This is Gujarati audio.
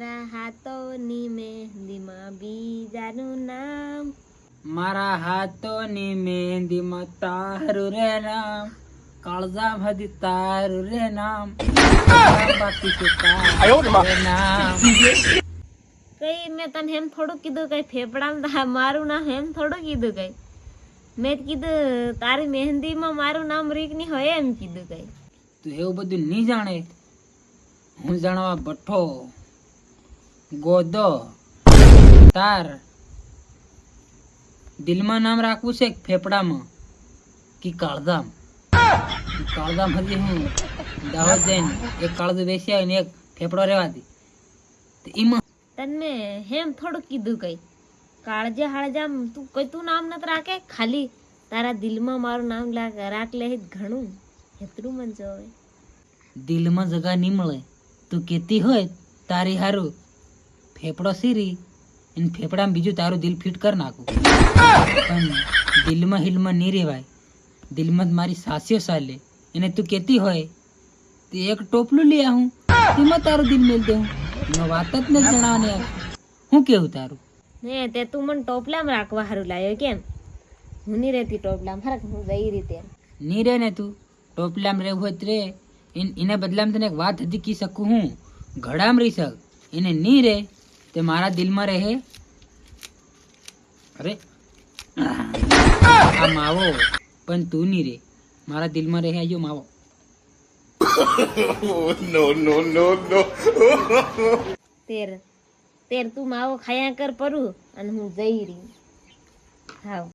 મારા હાથોની મહેંદીમાં બીજાનું નામ, મારા હાથોની મહેંદીમાં તારું રે નામ, કાળજા ભદી તારું રે નામ, બાકી છે તારું રે નામ. કઈ મેં તને એમ થોડું કીધું કઈ ફેફડામાં મારું નામ એમ થોડું કીધું કઈ. મેં કીધું તારી મહેંદીમાં મારું નામ રીકની હોય એમ કીધું કઈ. તું એવું બધું નહીં જાણે. હું જાણવા બઠો ગોદો. તાર દિલમાં નામ રાખવું છે ફેફડામાં કે કાળજામ? કાળજામ હજી હું દાહોદ જઈને એક કાળજું બેસી આવે ને એક ફેફડો રહેવા દે તો એમાં તને મેં હેમ થોડું કીધું કઈ. કાળજે હાળજામ તું કઈ તું નામ નથી રાખે, ખાલી તારા દિલમાં મારું નામ રાખ લે ઘણું એટલું મન જોવે. દિલમાં જગા નહીં મળે. તું કહેતી હોય તારી હારું ફેફડો સીરી અને ફેફડામાં બીજું તારું દિલ ફિટ કરી નાખું, પણ દિલમાં હિલમાં નહીં રહેવાય. દિલમાં જ મારી સાસ્યો ચાલે. એને તું કહેતી હોય તો એક ટોપલું લઈ આવું એમાં તારું દિલ મેળ દઉં. એમાં વાત જ નથી જણાવવાની. હું કેવું તારું? ને તે તું મને ટોપલામાં રાખવા હારું લાવ્યો કેમ? હું નહીં રહેતી ટોપલામાં, ફરક હું જઈ રીતે નહીં રહે ને તું ટોપલામાં રહેવું હોય તો રે. એના બદલામાં તને એક વાત હજી કહી શકું હું. ઘડામાં રહી શક. એને નહીં રહે તે મારા દિલમાં રહે. અરે આ માવો પણ તું નહીં રે મારા દિલમાં રહે. આજો માવો. તેર તું માવો ખાયા કર પરું અને હું જઈ રહી. હા.